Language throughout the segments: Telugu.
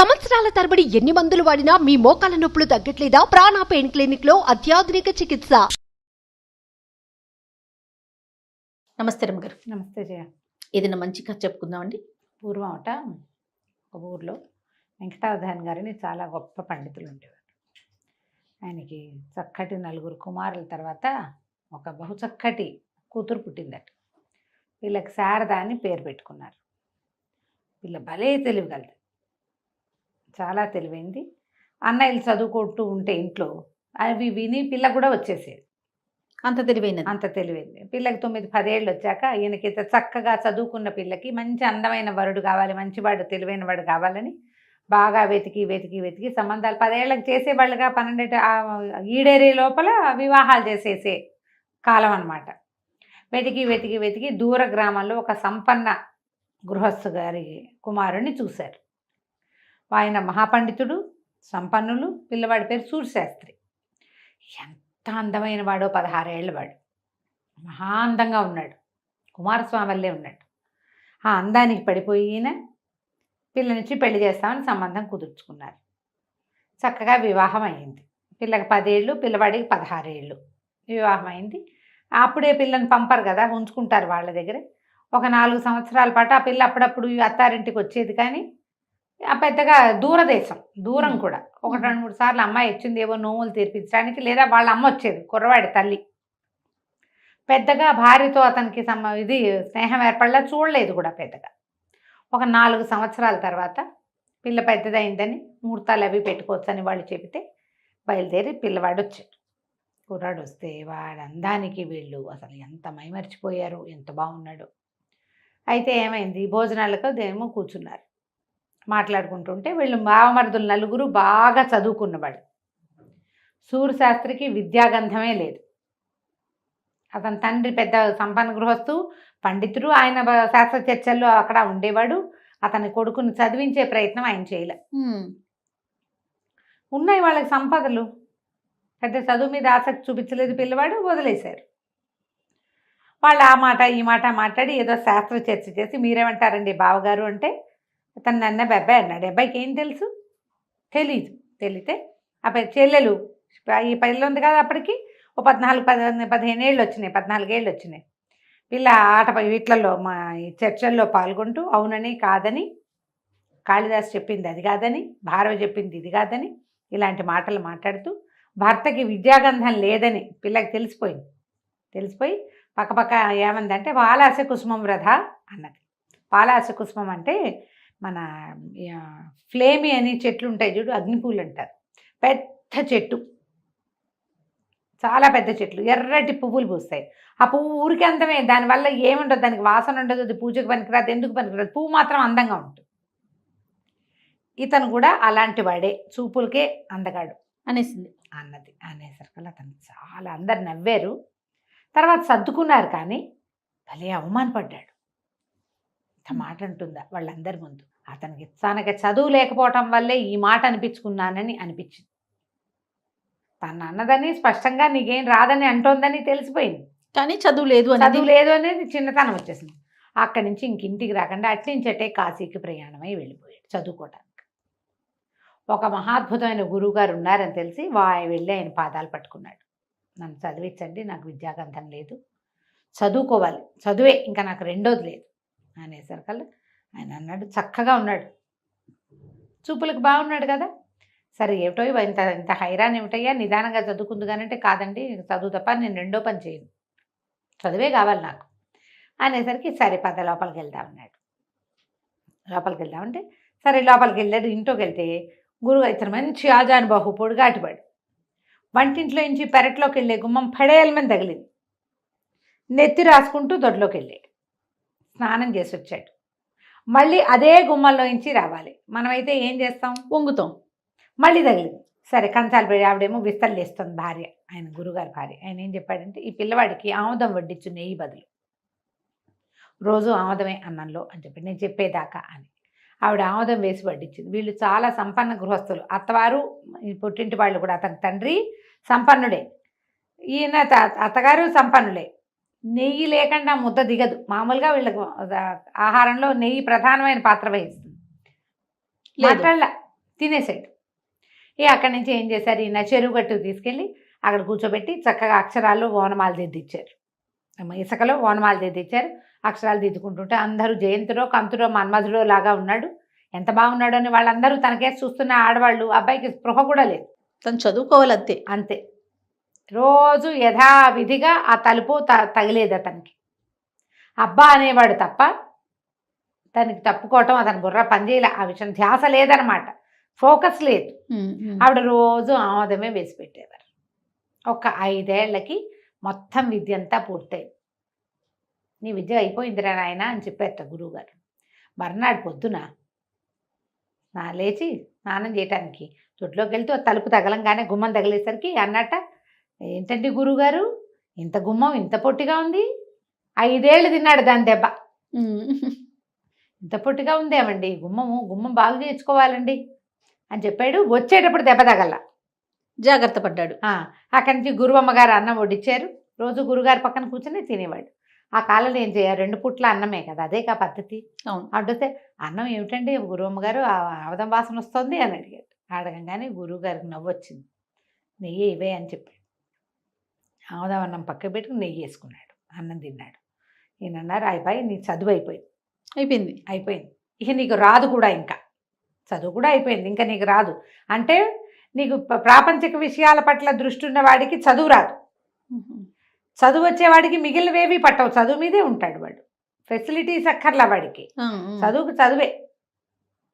సంవత్సరాల తరబడి ఎన్ని మందులు వాడినా మీ మోకాల నొప్పులు తగ్గట్లేదా? ప్రాణ పెయిన్ క్లినిక్ లో అత్యాధునిక చికిత్స. నమస్తే రమ్మగారు. నమస్తే జయ. ఏదైనా మంచి కథ చెప్పుకుందామండి. పూర్వం ఒక ఊర్లో వెంకటావధాన్ గారిని చాలా గొప్ప పండితులు ఉండేవారు. ఆయనకి చక్కటి 4 కుమారుల తర్వాత ఒక బహు చక్కటి కూతురు పుట్టిందట. వీళ్ళకి శారద అని పేరు పెట్టుకున్నారు. వీళ్ళ భలే తెలివిగలదు, చాలా తెలివైంది. అన్నయ్యలు చదువుకుంటూ ఉంటే ఇంట్లో అవి విని పిల్ల కూడా వచ్చేసేది. అంత తెలివైంది. పిల్లకి 9-10 ఏళ్ళు వచ్చాక ఈయనకి చక్కగా చదువుకున్న పిల్లకి మంచి అందమైన వరుడు కావాలి, మంచివాడు తెలివైన వాడు కావాలని బాగా వెతికి సంబంధాలు 10 ఏళ్ళకి చేసేవాళ్ళుగా 12 ఈడేరే లోపల వివాహాలు చేసేసే కాలం అన్నమాట. వెతికి దూర గ్రామంలో ఒక సంపన్న గృహస్థు గారి కుమారుణ్ణి చూశారు. ఆయన మహాపండితుడు, సంపన్నులు. పిల్లవాడి పేరు సూర్యశాస్త్రి. ఎంత అందమైన వాడో, 16 ఏళ్ళ వాడు. మహా అందంగా ఉన్నాడు, కుమారస్వామి వల్లే ఉన్నాడు. ఆ అందానికి పడిపోయి ఈయన పిల్లనిచ్చి పెళ్లి చేస్తామని సంబంధం కుదుర్చుకున్నారు. చక్కగా వివాహం అయింది. పిల్లకి 10 ఏళ్ళు, పిల్లవాడికి 16 ఏళ్ళు. వివాహం అయింది. అప్పుడే పిల్లని పంపరు కదా, ఉంచుకుంటారు వాళ్ళ దగ్గర. ఒక 4 సంవత్సరాల పాటు ఆ పిల్ల అప్పుడప్పుడు అత్తారింటికి వచ్చేది. కానీ ఆ పెద్దగా దూరదేశం, దూరం కూడా. 1-2-3 సార్లు అమ్మాయి వచ్చింది ఏవో నోములు తీర్పించడానికి, లేదా వాళ్ళ అమ్మ వచ్చేది, కుర్రవాడి తల్లి. పెద్దగా భార్యతో అతనికి స్నేహం ఏర్పడలా, చూడలేదు కూడా పెద్దగా. ఒక 4 సంవత్సరాల తర్వాత పిల్ల పెద్దదైందని ముహూర్తాలు అవి పెట్టుకోవచ్చని వాళ్ళు చెబితే బయలుదేరి పిల్లవాడు వచ్చాడు. కుర్రాడు వస్తే వాడు అందానికి వీళ్ళు అసలు ఎంత మైమర్చిపోయారు, ఎంత బాగున్నాడు. అయితే ఏమైంది, భోజనాలకు దేమో కూర్చున్నారు, మాట్లాడుకుంటుంటే వీళ్ళు బావమరుదులు 4 బాగా చదువుకున్నవాడు. సూర్యశాస్త్రికి విద్యాగంధమే లేదు. అతని తండ్రి పెద్ద సంపన్న గృహస్థు, పండితుడు. ఆయన శాస్త్ర చర్చల్లో అక్కడ ఉండేవాడు. అతని కొడుకుని చదివించే ప్రయత్నం ఆయన చేయలే. ఉన్నాయి వాళ్ళకి సంపదలు, పెద్ద చదువు మీద ఆసక్తి చూపించలేదు పిల్లవాడు, వదిలేశారు. వాళ్ళు ఆ మాట ఈ మాట మాట్లాడి ఏదో శాస్త్ర చర్చ చేసి, మీరేమంటారండి బావగారు అంటే, అతను నన్న అబ్బాయి అన్నాడు. అబ్బాయికి ఏం తెలుసు, తెలియతే ఆ చెల్లెలు ఈ పిల్ల ఉంది కదా, అప్పటికి ఓ 14-15 ఏళ్ళు వచ్చినాయి, 14 ఏళ్ళు వచ్చినాయి. పిల్ల వీటిలలో మా ఈ చర్చల్లో పాల్గొంటూ అవునని కాదని, కాళిదాసు చెప్పింది అది కాదని, భారవ చెప్పింది ఇది కాదని, ఇలాంటి మాటలు మాట్లాడుతూ భర్తకి విద్యాగంధం లేదని పిల్లకి తెలిసిపోయి పక్కపక్క ఏమందంటే, పాలాస కుసుమం వృధ అన్నది. పాలాస కుసుమం అంటే మన ఫ్లేమి అని చెట్లు ఉంటాయి చూడు, అగ్నిపూలు అంటారు. పెద్ద చెట్టు, చాలా పెద్ద చెట్లు, ఎర్రటి పువ్వులు పూస్తాయి. ఆ పువ్వు ఊరికి అందమే, దానివల్ల ఏముండదు, దానికి వాసన ఉండదు, అది పూజకు పనికిరాదు, ఎందుకు పనికిరాదు, పువ్వు మాత్రం అందంగా ఉంటుంది. ఇతను కూడా అలాంటి వాడే, చూపులకే అందగాడు అనేసరికి అతను చాలా అందరు నవ్వారు. తర్వాత సర్దుకున్నారు. కానీ భలే అవమానపడ్డాడు. ఇంత మాట అంటుందా వాళ్ళందరి ముందు. అతనికి తనకి చదువు లేకపోవటం వల్లే ఈ మాట అనిపించుకున్నానని అనిపించింది. తను అన్నదని స్పష్టంగా నీకేం రాదని అంటోందని తెలిసిపోయింది. కానీ చదువు లేదు అనేది చిన్నతనం వచ్చేసింది. అక్కడి నుంచి ఇంటికి రాకుండా అట్నుంచటే కాశీకి ప్రయాణమై వెళ్ళిపోయాడు చదువుకోవటానికి. ఒక మహాద్భుతమైన గురువు గారు ఉన్నారని తెలిసి వెళ్ళి ఆయన పాదాలు పట్టుకున్నాడు. నన్ను చదివించండి, నాకు విద్యాగంధం లేదు, చదువుకోవాలి, చదువే ఇంకా నాకు రెండోది లేదు అనేసరికల్లా ఆయన అన్నాడు, చక్కగా ఉన్నాడు, చూపులకు బాగున్నాడు కదా, సరే ఏమిటో ఇంత హైరాన్ ఏమిటయ్యా, నిదానంగా చదువుకుంది కానంటే, కాదండి చదువు తప్ప నేను రెండో పని చేయను, చదువే కావాలి నాకు అనేసరికి సరే పద లోపలికి వెళ్దామన్నాడు. లోపలికి వెళ్దామంటే సరే లోపలికి వెళ్ళాడు. ఇంట్లోకి వెళ్తే గురువు ఇతను మంచి ఆజానుబాహు పొడుగాటివాడు. వంటింట్లో నుంచి పెరట్లోకి వెళ్ళే గుమ్మం పడేయలమని తగిలింది. నెత్తి రాసుకుంటూ దొడ్లోకి వెళ్ళాడు, స్నానం చేసి వచ్చాడు. మళ్ళీ అదే గుమ్మంలో నుంచి రావాలి. మనమైతే ఏం చేస్తాం, వంగుతాం. మళ్ళీ తగిలింది. సరే కంచాలు పెడి ఆవిడేమో విస్తలు వేస్తుంది భార్య, ఆయన గురుగారి భార్య. ఆయన ఏం చెప్పాడంటే, ఈ పిల్లవాడికి ఆముదం వడ్డించు నెయ్యి బదులు, రోజు ఆముదమే అన్నంలో అని చెప్పి నేను చెప్పేదాకా అని. ఆవిడ ఆముదం వేసి వడ్డించింది. వీళ్ళు చాలా సంపన్న గృహస్థులు, అత్తవారు పుట్టింటి వాళ్ళు కూడా. అతని తండ్రి సంపన్నుడే, ఈయన అత్తగారు సంపన్నులే. నెయ్యి లేకుండా ముద్ద దిగదు. మామూలుగా వీళ్ళకు ఆహారంలో నెయ్యి ప్రధానమైన పాత్ర వహిస్తుంది. తినేసాడు. అక్కడి నుంచి ఏం చేశారు, ఈయన చెరువు గట్టుకు తీసుకెళ్ళి అక్కడ కూర్చోబెట్టి చక్కగా అక్షరాల్లో ఓనమాలు దిద్దిచ్చారు. ఇసుకలో ఓనమాలు దిద్దిచ్చారు. అక్షరాలు దిద్దుకుంటుంటే అందరూ జయంతుడో కంతుడో మన్మధుడో లాగా ఉన్నాడు, ఎంత బాగున్నాడు అని వాళ్ళందరూ తనకేసి చూస్తున్న ఆడవాళ్ళు. అబ్బాయికి స్పృహ కూడా లేదు, తను చదువుకోవాలి అంతే. అంతే. రోజు యథావిధిగా ఆ తలుపు తగిలేది అతనికి. అబ్బా అనేవాడు తప్ప తనకి తప్పుకోవటం అతని బుర్ర పనిచేయలే. ఆ విషయం ధ్యాస లేదనమాట, ఫోకస్ లేదు. ఆవిడ రోజు ఆమోదమే వేసి పెట్టేవారు. ఒక 5 ఏళ్లకి మొత్తం విద్య అంతా పూర్తయింది. నీ విద్య అయిపోయిందిరా నాయన అని చెప్పారట గురువుగారు. మర్నాడు పొద్దున లేచి స్నానం చేయటానికి తొట్లోకి వెళ్తూ తలుపు తగలంగానే గుమ్మం తగిలేసరికి అన్నట్ట, ఏంటండి గురువుగారు ఇంత గుమ్మం ఇంత పొట్టిగా ఉంది, 5 ఏళ్ళు తిన్నాడు దాని దెబ్బ. ఇంత పొట్టిగా ఉందేమండి గుమ్మం బాగు చేసుకోవాలండి అని చెప్పాడు. వచ్చేటప్పుడు దెబ్బ తగల, జాగ్రత్త పడ్డాడు. అక్కడి నుంచి గురువమ్మగారు అన్నం వడ్డించారు. రోజు గురుగారి పక్కన కూర్చొని తినేవాడు. ఆ కాలంలో ఏం చేయాలి, 2 పూట్ల అన్నమే కదా, అదే కా పద్ధతి. అడిగితే అన్నం ఏమిటండి గురువమ్మగారు ఆవదం వాసన వస్తుంది అని అడిగాడు. అడగంగానే గురువుగారికి నవ్వొచ్చింది. నెయ్యి ఇవే అని చెప్పాడు. ఆవదం అన్నం పక్క పెట్టుకుని నెయ్యి వేసుకున్నాడు, అన్నం తిన్నాడు. ఈయన అన్నారు, అబ్బాయి నీ చదువు అయిపోయింది. ఇక నీకు రాదు కూడా, ఇంకా చదువు కూడా అయిపోయింది, ఇంకా నీకు రాదు. అంటే నీకు ప్రాపంచిక విషయాల పట్ల దృష్టి ఉన్న వాడికి చదువు రాదు, చదువు వచ్చేవాడికి మిగిలినవేవి పట్టవు, చదువు మీదే ఉంటాడు వాడు. ఫెసిలిటీస్ అక్కర్లా వాడికి, చదువుకు చదువే.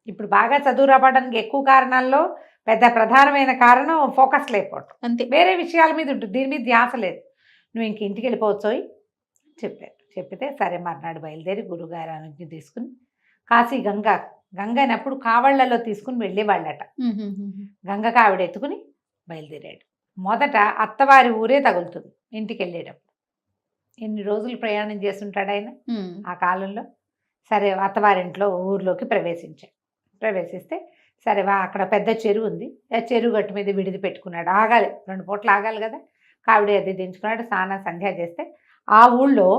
ఇప్పుడు బాగా చదువు రావడానికి ఎక్కువ కారణాల్లో పెద్ద ప్రధానమైన కారణం ఫోకస్ లేకపోవటం, అంతే. వేరే విషయాల మీద ఉంటుంది, దీని మీద ధ్యాస లేదు. నువ్వు ఇంక ఇంటికి వెళ్ళిపోవచ్చు చెప్పారు. చెప్పితే సరే మర్నాడు బయలుదేరి గురుగారు అనుజ్ఞ తీసుకుని కాశీ గంగని అప్పుడు కావళ్లలో తీసుకుని వెళ్ళేవాళ్ళట. గంగకు ఆవిడ ఎత్తుకుని బయలుదేరాడు. మొదట అత్తవారి ఊరే తగులుతుంది ఇంటికి వెళ్ళేటప్పుడు. ఎన్ని రోజులు ప్రయాణం చేస్తుంటాడు ఆయన ఆ కాలంలో. సరే అత్తవారింట్లో ఊర్లోకి ప్రవేశిస్తే సరే అక్కడ పెద్ద చెరువు ఉంది, ఆ చెరువు గట్టు మీద విడిది పెట్టుకున్నాడు. ఆగాలి, 2 పూటలు ఆగాలి కదా. కావిడి అది దించుకున్నాడు, స్నానం సంధ్య చేస్తే ఆ ఊళ్ళో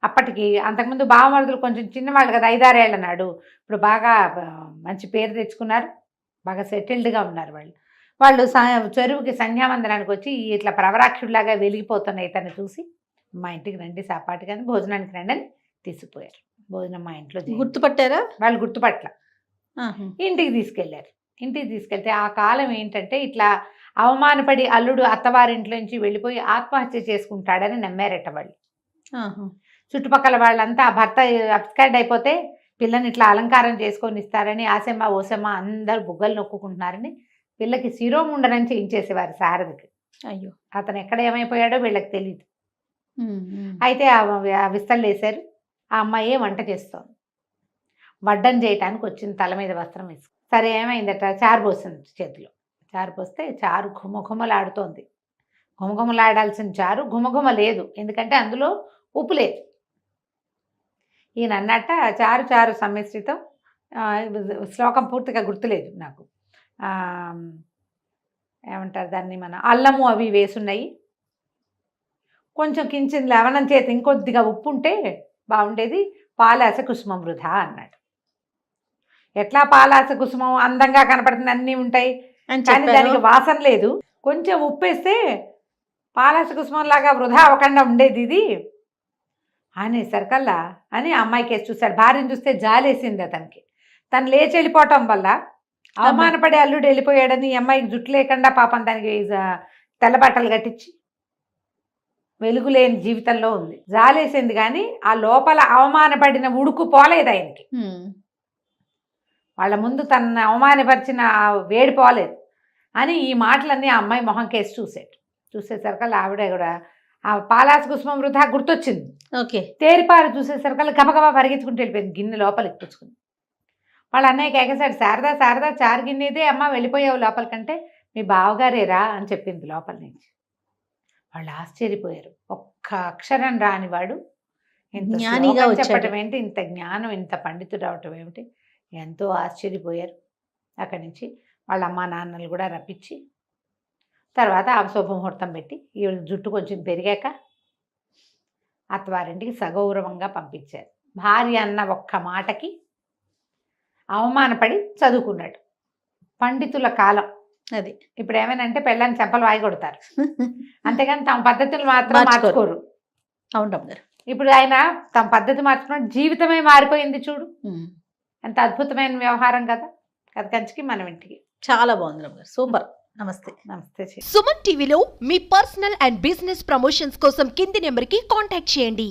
అప్పటికి అంతకుముందు బావమరుదులు కొంచెం చిన్నవాళ్ళు కదా, 5-6 ఏళ్ళ నాడు. ఇప్పుడు బాగా మంచి పేరు తెచ్చుకున్నారు, బాగా సెటిల్డ్గా ఉన్నారు వాళ్ళు. చెరువుకి సంధ్యావందనానికి వచ్చి ఇట్లా ప్రవరాక్షుడిలాగా వెలిగిపోతున్నాయి తను చూసి, మా ఇంటికి రండి సాపాటి కానీ భోజనానికి రండి అని తీసుకుపోయారు. భోజనం మా ఇంట్లో గుర్తుపట్టారా వాళ్ళు? గుర్తుపట్ల. ఇంటికి తీసుకెళ్లారు. ఇంటికి తీసుకెళ్తే ఆ కాలం ఏంటంటే ఇట్లా అవమానపడి అల్లుడు అత్తవారింట్లో నుంచి వెళ్ళిపోయి ఆత్మహత్య చేసుకుంటాడని నమ్మారట వాళ్ళు. చుట్టుపక్కల వాళ్ళంతా ఆ భర్త అప్స్కార్డ్ అయిపోతే పిల్లని ఇట్లా అలంకారం చేసుకొని ఇస్తారని ఆసెమ్మ ఓసెమ్మ అందరూ బుగ్గలు నొక్కుకుంటున్నారని పిల్లకి శిరోముండనం చేయించేసేవారు శారదకి. అయ్యో, అతను ఎక్కడ ఏమైపోయాడో వీళ్ళకి తెలియదు. అయితే ఆ విస్తళ్ళు వేశారు. ఆ అమ్మాయి వంట చేస్తోంది, వడ్డం చేయటానికి వచ్చింది, తల మీద వస్త్రం వేసుకు. సరే ఏమైందట, చారు పోసింది చేతిలో. చారు పోస్తే చారు ఘుమఘుమలాడుతోంది. ఘుమఘుమలాడాల్సిన చారు ఘుమఘుమ లేదు, ఎందుకంటే అందులో ఉప్పు లేదు. ఈయన అన్నట్ట చారు సమ్మిశ్రితం, శ్లోకం పూర్తిగా గుర్తులేదు నాకు, ఏమంటారు దాన్ని, మన అల్లము అవి వేసున్నాయి, కొంచెం కించిన లవణం చేతి ఇంకొద్దిగా ఉప్పు ఉంటే బాగుండేది, పాలాస కుసుమం వృధా అన్నాడు. ఎట్లా పాలాస కుసుమం అందంగా కనపడుతుంది, అన్నీ ఉంటాయి కానీ దానికి వాసన లేదు, కొంచెం ఉప్పేస్తే పాలాస కుసుమం లాగా వృధా అవ్వకుండా ఉండేది ఇది అనేసరికల్లా అని అమ్మాయికి వేసి చూశాడు. భార్యను చూస్తే జాలేసింది అతనికి. తను లేచి వెళ్ళిపోవటం వల్ల అవమానపడే అల్లుడు వెళ్ళిపోయాడని ఈ అమ్మాయికి జుట్టు లేకుండా పాపం దానికి తెల్ల బట్టలు కట్టించి వెలుగులేని జీవితంలో ఉంది. జాలేసింది కానీ ఆ లోపల అవమానపడిన ఉడుకు పోలేదు ఆయనకి. వాళ్ళ ముందు తనను అవమానపరిచిన వేడి పోలేదు అని ఈ మాటలన్నీ ఆ అమ్మాయి మొహం కేసి చూసేసరికల్లా ఆవిడ కూడా ఆ పాలాస కుసుమం వృధా గుర్తొచ్చింది. ఓకే, తేరిపారు చూసేసరికల్లా గబగబా పరిగెత్తుకుంటూ వెళ్ళిపోయింది, గిన్నె లోపలికి పుచ్చుకుంది. వాళ్ళ అన్నయ్యకి ఎగసాడు, శారదా చారు గిన్నెదే అమ్మ వెళ్ళిపోయావు లోపలికంటే మీ బావగారేరా అని చెప్పింది లోపల నుంచి. వాళ్ళు ఆశ్చర్యపోయారు. ఒక్క అక్షరం రానివాడు ఇంత జ్ఞానిగా చెప్పటం ఏంటి, ఇంత జ్ఞానం, ఇంత పండితుడు అవటం ఏమిటి, ఎంతో ఆశ్చర్యపోయారు. అక్కడి నుంచి వాళ్ళ అమ్మా నాన్నలు కూడా రప్పించి తర్వాత ఆ శుభముహూర్తం పెట్టి ఈ జుట్టు కొంచెం పెరిగాక అత్తవారింటికి సగౌరవంగా పంపించారు. భార్య అన్న ఒక్క మాటకి అవమానపడి చదువుకున్నాడు. పండితుల కాలం. అది ఇప్పుడు ఏమైనా పెళ్ళాన్ని చెంపలు వాయి కొడతారు, అంతేగాని తమ పద్ధతులు మాత్రం మార్చుకోరు. మార్చుకోరు. అవును రమ్మగారు. ఇప్పుడు ఆయన తమ పద్ధతి మార్చుకున్న జీవితమే మారిపోయింది చూడు, ఎంత అద్భుతమైన వ్యవహారం కదా. కథ కంచికి మనం ఇంటికి. చాలా బాగుంది రమ్మగారు, సూపర్. నమస్తే. నమస్తే. సుమన్ టీవీలో మీ పర్సనల్ అండ్ బిజినెస్ ప్రమోషన్స్ కోసం కింది నెంబర్కి కాంటాక్ట్ చేయండి.